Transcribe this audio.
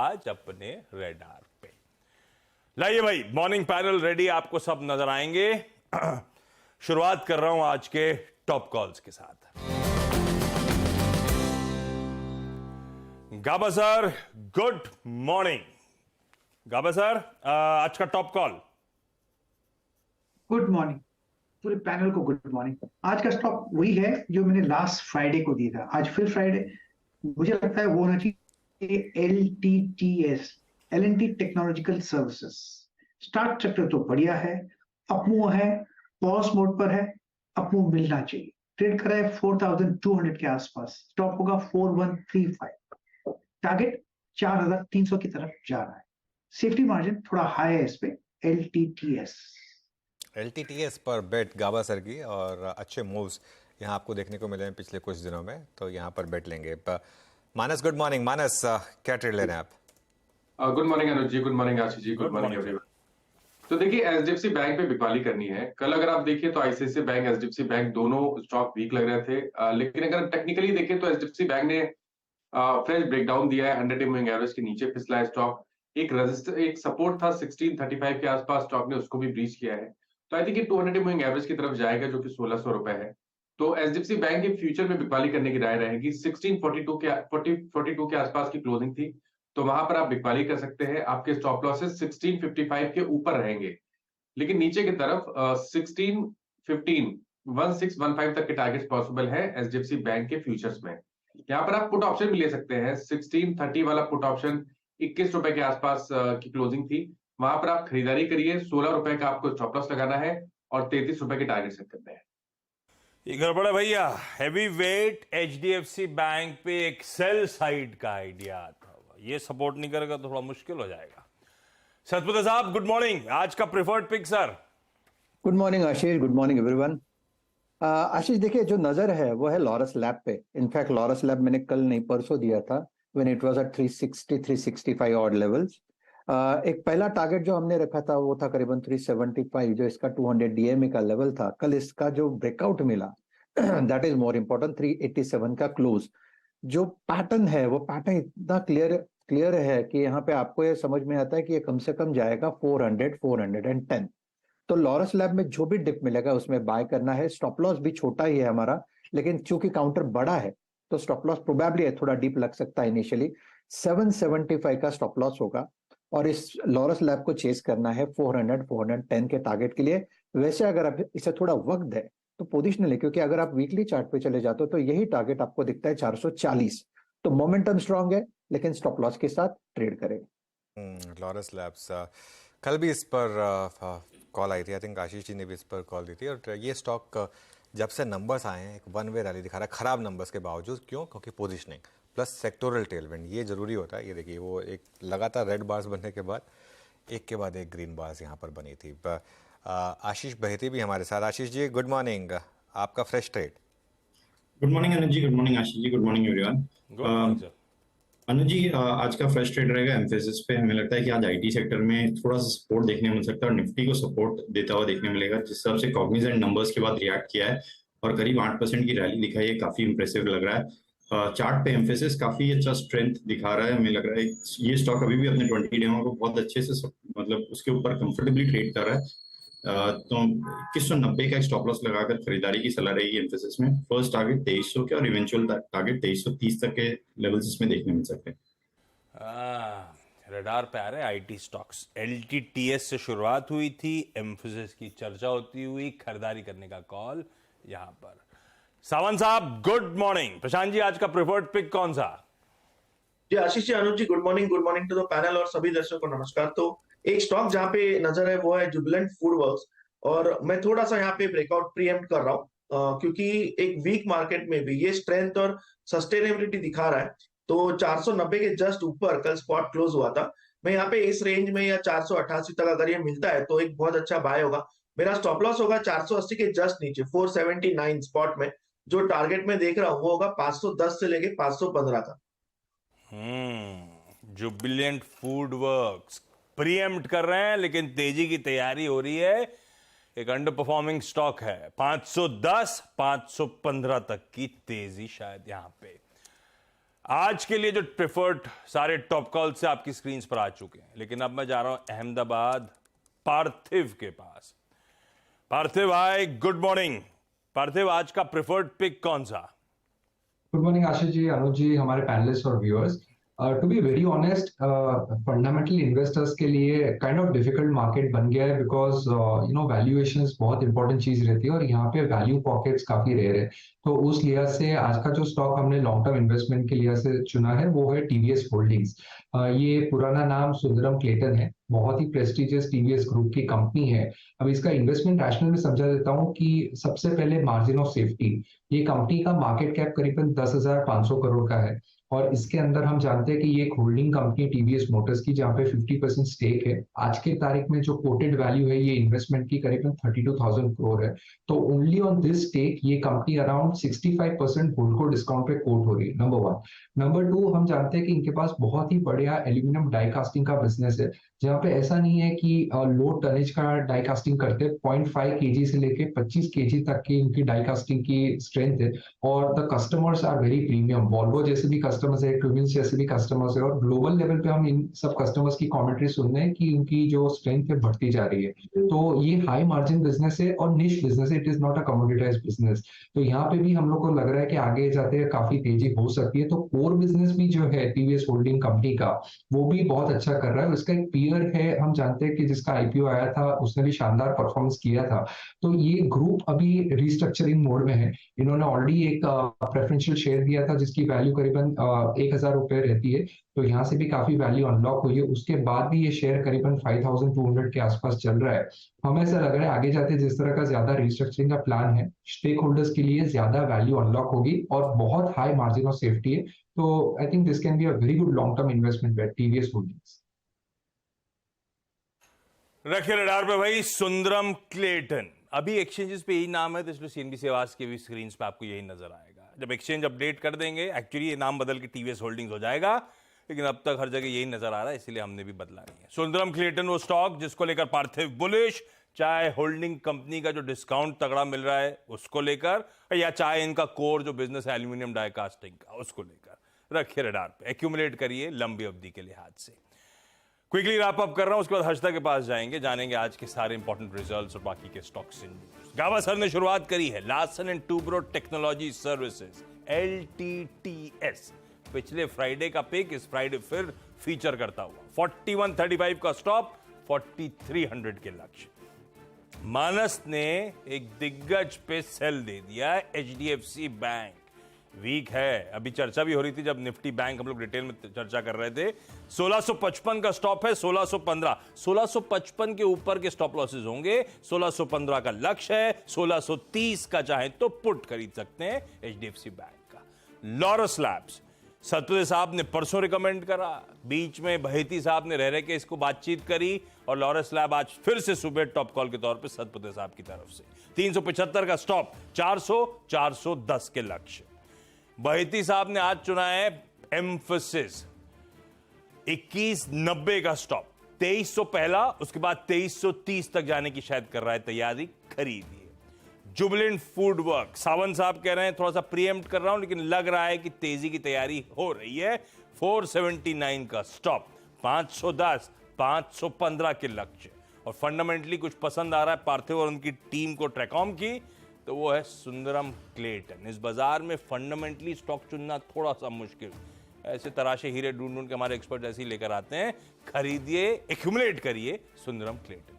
आज अपने रेडार पे। लाइए भाई, मॉर्निंग पैनल रेडी, आपको सब नजर आएंगे। शुरुआत कर रहा हूं आज के टॉप कॉल्स के साथ। गाबा सर, गुड मॉर्निंग। गाबा सर, आज का टॉप कॉल। गुड मॉर्निंग पूरे पैनल को, गुड मॉर्निंग। आज का स्टॉक वही है जो मैंने लास्ट फ्राइडे को दिया था। आज फिर फ्राइडे, मुझे लगता है वो होना चाहिए LTTS, L&T technological services. Start sector तो बढ़िया है, अपमूव है, पॉज मोड पर है, अपमूव मिलना चाहिए। ट्रेड कर रहा है 4200 के आसपास, स्टॉप होगा 4135, टारगेट 4300 की तरफ जा रहा है। सेफ्टी मार्जिन थोड़ा हाई है इस पे। LTTS पर बेट गाबा सर की, और अच्छे मूव्स यहाँ आपको देखने को मिले हैं पिछले कुछ दिनों में, तो यहाँ पर बेट लेंगे। मानस, गुड मॉर्निंग। मानस, क्या ट्रेड ले रहे हैं आप? गुड मॉर्निंग अनुज ji, good morning Ashish ji, good morning everyone. तो देखिए, एचडीएफसी बैंक पे बिकवाली करनी है। कल अगर आप देखिए तो आईसीआईसीआई बैंक, एचडीएफसी बैंक दोनों स्टॉक वीक लग रहे थे, लेकिन अगर टेक्निकली देखें तो एचडीएफसी बैंक ने फ्रेश ब्रेकडाउन दिया है। 100 मूविंग एवरेज के नीचे फिसला है स्टॉक। एक रजिस्टर, एक सपोर्ट था 1635 के आसपास, स्टॉक ने उसको भी ब्रीच किया है। तो आई थिंक 200 मूविंग एवरेज की तरफ जाएगा, जो कि 1600 रुपए है। तो एचडीएफसी बैंक के फ्यूचर में बिकवाली करने की राय रहेगी। 1642 के आसपास की क्लोजिंग थी, तो वहां पर आप बिकवाली कर सकते हैं। आपके स्टॉप लॉसेस 1655 के ऊपर रहेंगे, लेकिन नीचे की तरफ 1615 तक के टारगेट पॉसिबल है एचडीएफसी बैंक के फ्यूचर्स में। यहाँ पर आप पुट ऑप्शन भी ले सकते हैं। 1630 वाला पुट ऑप्शन 21 रुपए के आसपास की क्लोजिंग थी, वहां पर आप खरीदारी करिए। 16 रुपए का आपको स्टॉप लॉस लगाना है और 33 रुपए के टारगेट सेट करने हैं। ये गड़बड़ है भैया। हैवी वेट एचडीएफसी बैंक पे एक सेल साइड का आइडिया आता हुआ, ये सपोर्ट नहीं करेगा तो थोड़ा मुश्किल हो जाएगा। सतपति साहब, गुड मॉर्निंग। आज का preferred pick sir. Good morning Ashish, good morning everyone. Ashish देखिए, जो नजर है वो है लॉरस लैब पे। इनफैक्ट लॉरस लैब मैंने कल नहीं परसों दिया था, when it was at 360 365 odd levels. एक पहला टारगेट जो हमने रखा था वो था करीबन 375, जो इसका 200 डीएमए का लेवल था। कल इसका जो ब्रेकआउट मिला दैट इज मोर इम्पोर्टेंट। 387 का क्लोज, जो पैटर्न है वो पैटर्न इतना क्लियर है कि यहाँ पे आपको ये समझ में आता है कि ये कम से कम जाएगा 400 410। तो लॉरस लैब में जो भी डिप मिलेगा उसमें बाय करना है। स्टॉप लॉस भी छोटा ही है हमारा, लेकिन चूंकि काउंटर बड़ा है तो स्टॉप लॉस प्रोबेबली है थोड़ा डीप लग सकता है। इनिशियली 775 का स्टॉप लॉस होगा, और इस लॉरस लैब को चेस करना है 400 410 के टारगेट के लिए। वैसे अगर आप इसे थोड़ा वक्त है तो पोजिशनल है, क्योंकि अगर आप वीकली चार्ट पे चले जाते हो तो यही टारगेट आपको दिखता है 440। तो मोमेंटम स्ट्रांग है, लेकिन स्टॉप लॉस के साथ ट्रेड करें। लॉरस लैब्स, कल भी इस पर कॉल आई थी। आई थिंक आशीष जी ने भी इस पर कॉल दी थी। और ये स्टॉक जब से नंबर्स आए हैं एक वन वे रैली दिखा रहा है, खराब नंबर्स के बावजूद। क्यों? क्योंकि पोजीशनिंग प्लस सेक्टोरल टेलविंड, ये जरूरी होता है। ये देखिए, वो एक लगातार रेड बार्स बनने के बाद एक के बाद एक ग्रीन बार्स यहाँ पर बनी थी। आशीष बहेती भी हमारे साथ। Ashish ji, good morning. आपका फ्रेश ट्रेड। गुड मॉर्निंग अनुज ji, good morning Ashish ji, good morning everyone. अनुज जी, आज का फ्रेश ट्रेड रहेगा एम्फेसिस पे। हमें लगता है कि आज आईटी सेक्टर में थोड़ा सा सपोर्ट देखने मिल सकता है, और निफ्टी को सपोर्ट देता हुआ देखने मिलेगा। जिस हिसाब से कॉग्निजेंट नंबर्स के बाद रिएक्ट किया है और करीब 8% की रैली दिखाई है, काफी इंप्रेसिव लग रहा है। चार्ट पे एम्फेसिस काफी अच्छा स्ट्रेंथ दिखा रहा है। हमें लग रहा है ये स्टॉक अभी भी अपने 20 डेमो को बहुत अच्छे से मतलब उसके ऊपर कंफर्टेबली ट्रेड कर रहा है। तो 2190 का स्टॉप लॉस लगाकर खरीदारी की सलाह रहेगी एम्फेसिस में। फर्स्ट टारगेट 2300 के और इवेंचुअल टारगेट 2330 तक के लेवल्स इसमें देखने मिल सकते हैं। रडार पे आ रहे आईटी स्टॉक्स। एलटीटीएस से शुरुआत हुई थी, एम्फेसिस की चर्चा होती हुई, खरीदारी करने का कॉल यहां पर। सावंत साहब, गुड मॉर्निंग। प्रशांत जी, आज का प्रेफर्ड पिक कौन सा? जी Ashish ji, Anuj ji, good morning to the panel और सभी दर्शकों को नमस्कार। तो एक स्टॉक जहां पे नजर है वो है जुबिलेंट फूड वर्क्स, और मैं थोड़ा सा यहाँ पे ब्रेकआउट प्रीएम्प्ट कर रहा हूँ, क्योंकि एक वीक मार्केट में भी ये स्ट्रेंथ और सस्टेनेबिलिटी दिखा रहा है। तो 490 के जस्ट ऊपर कल स्पॉट क्लोज हुआ था। मैं यहाँ पे इस रेंज में या 488 तक अगर ये मिलता है तो एक बहुत अच्छा बाय होगा। मेरा स्टॉप लॉस होगा 480 के जस्ट नीचे 479 स्पॉट में। जो टारगेट में देख रहा हूँ वो होगा 510 से लेके 515 का। जुबिलेंट फूड वर्क्स प्रीएम्प्ट कर रहे हैं, लेकिन तेजी की तैयारी हो रही है। एक अंडर परफॉर्मिंग स्टॉक है। 510 515 तक की तेजी शायद यहां पे। आज के लिए जो प्रेफर्ड सारे टॉप कॉल से आपकी स्क्रीन पर आ चुके हैं, लेकिन अब मैं जा रहा हूं अहमदाबाद पार्थिव के पास। पार्थिव, हाय, गुड मॉर्निंग। पार्थिव, आज का प्रेफर्ड पिक कौन सा? गुड मॉर्निंग आशीष जी, अनुज जी, हमारे पैनलिस्ट और viewers. To be very honest, fundamental investors के लिए काइंड ऑफ डिफिकल्ट मार्केट बन गया है, बिकॉज वैल्यूएशंस बहुत इंपॉर्टेंट चीज रहती है और यहाँ पे वैल्यू पॉकेट्स काफी रेयर है। तो उस लिहाज से आज का जो स्टॉक हमने लॉन्ग टर्म इन्वेस्टमेंट के लिहाज से चुना है वो है टीवीएस होल्डिंग्स। ये पुराना नाम सुंदरम क्लेटन है, बहुत ही प्रेस्टिजियस टीवीएस ग्रुप की कंपनी है। अब इसका इन्वेस्टमेंट रैशनल में समझा देता हूँ कि सबसे पहले मार्जिन ऑफ सेफ्टी। ये कंपनी का मार्केट कैप करीबन 10,500 करोड़ का है और इसके अंदर हम जानते हैं कि ये एक होल्डिंग कंपनी है टीवीएस मोटर्स की, जहाँ पे 50% स्टेक है। आज के तारीख में जो कोटेड वैल्यू है ये इन्वेस्टमेंट की करीबन 32,000 करोड़ है। तो ओनली ऑन दिस स्टेक ये कंपनी अराउंड 65% होल्डको डिस्काउंट पे कोट हो रही है, नंबर 1। नंबर 2, हम जानते हैं कि इनके पास बहुत ही बढ़िया एल्यूमिनियम डाई कास्टिंग का बिजनेस है, जहाँ पे ऐसा नहीं है कि लो टनेज का डाई कास्टिंग करते, 0.5 kg से लेके 25 kg तक की इनकी डाई कास्टिंग की स्ट्रेंथ है। और the customers are very premium, Volvo जैसे भी कस्टमर्स है, ट्विंस जैसे भी कस्टमर्स है, और ग्लोबल लेवल पे हम इन सब कस्टमर्स की कमेंट्री सुन रहे हैं कि उनकी जो स्ट्रेंथ है बढ़ती जा रही है। तो ये हाई मार्जिन बिजनेस है और निश बिजनेस है, it is not a commoditised business. तो यहाँ पे भी हम लोग को लग रहा है कि आगे जाते काफी तेजी हो सकती है। तो कोर बिजनेस भी जो है टीवीएस होल्डिंग कंपनी का, वो भी बहुत अच्छा कर रहा है। उसका एक पीयर है, हम जानते हैं कि जिसका आईपीओ आया था उसने भी शानदार परफॉर्मेंस किया था। तो ये ग्रुप अभी रिस्ट्रक्चरिंग मोड में है। इन्होंने ऑलरेडी एक प्रेफरेंशियल शेयर दिया था जिसकी वैल्यू करीबन 1,000 रुपए रहती है, तो यहाँ से भी काफी वैल्यू अनलॉक हुई है। उसके बाद भी ये शेयर करीबन 5,200 के आसपास चल रहा है। हमें ऐसा लग रहा है आगे जाते जिस तरह का ज्यादा रिस्ट्रक्चरिंग का प्लान है, स्टेक होल्डर्स के लिए ज्यादा वैल्यू अनलॉक होगी और बहुत हाई मार्जिन ऑफ सेफ्टी है। तो I think this can be a very good long term investment with TVS holdings. रखे रडार पे भाई, सुंदरम क्लेटन। अभी एक्सचेंजेस पे यही नाम है, तो इसलिए सीएनबीसी आवाज के भी स्क्रीन पे आपको यही नजर आएगा। जब एक्सचेंज अपडेट कर देंगे, एक्चुअली ये नाम बदल के टीवीएस होल्डिंग्स हो जाएगा, लेकिन अब तक हर जगह यही नजर आ रहा है, इसलिए हमने भी बदला नहीं है। सुंदरम क्लेटन वो स्टॉक जिसको लेकर पार्थिव बुलिश, चाहे होल्डिंग कंपनी का जो डिस्काउंट तगड़ा मिल रहा है उसको लेकर, या चाहे इनका कोर जो बिजनेस है एल्यूमिनियम डाई कास्टिंग का, उसको लेकर। रखिए रडार पे, एक्यूमुलेट करिए लंबी अवधि के लिहाज से। क्विकली रैप अप कर रहा हूं, उसके बाद हर्षदा के पास जाएंगे, जानेंगे आज के सारे इंपॉर्टेंट रिजल्ट्स और बाकी के स्टॉक्स इन न्यूज़। गावा सर ने शुरुआत करी है Larsen and Toubro technology services, LTTS। पिछले फ्राइडे का पिक इस फ्राइडे फिर फीचर करता हुआ 4135 का स्टॉप, 4300 के लक्ष्य। मानस ने एक दिग्गज पे सेल दे दिया। HDFC बैंक वीक है, अभी चर्चा भी हो रही थी जब निफ्टी बैंक हम लोग डिटेल में चर्चा कर रहे थे। 1655 का स्टॉप है, 1615। 1655 के ऊपर के स्टॉप लॉसेस होंगे, 1615 का लक्ष्य है, 1630 का चाहे तो पुट खरीद सकते हैं HDFC बैंक का। लॉरस लैब्स, सतपति साहब ने परसों रिकमेंड करा, बीच में बहेती साहब ने रह के इसको बातचीत करी, और लॉरस लैब आज फिर से सुबह टॉप कॉल के तौर पे सतपति साहब की तरफ से 375 का स्टॉप, 400 410 के लक्ष्य। बहेती साहब ने आज चुना है एम्फसिस, 2190 का स्टॉप, 2300 पहला, उसके बाद 2330 तक जाने की शायद कर रहा है तैयारी, खरीदिए। जुबिलेंट फूड वर्क, सावंत साहब कह रहे हैं थोड़ा सा प्रीएम्प्ट कर रहा हूं, लेकिन लग रहा है कि तेजी की तैयारी हो रही है। 479 का स्टॉप, 510 515 के लक्ष्य। और फंडामेंटली कुछ पसंद आ रहा है पार्थिव और उनकी टीम को ट्रैकॉम की, तो वो है सुंदरम क्लेटन। इस बाजार में फंडामेंटली स्टॉक चुनना थोड़ा सा मुश्किल, ऐसे तराशे हीरे ढूंढ ढूंढ के हमारे एक्सपर्ट ऐसे ही लेकर आते हैं। खरीदिए, एक्यूमुलेट करिए सुंदरम क्लेटन।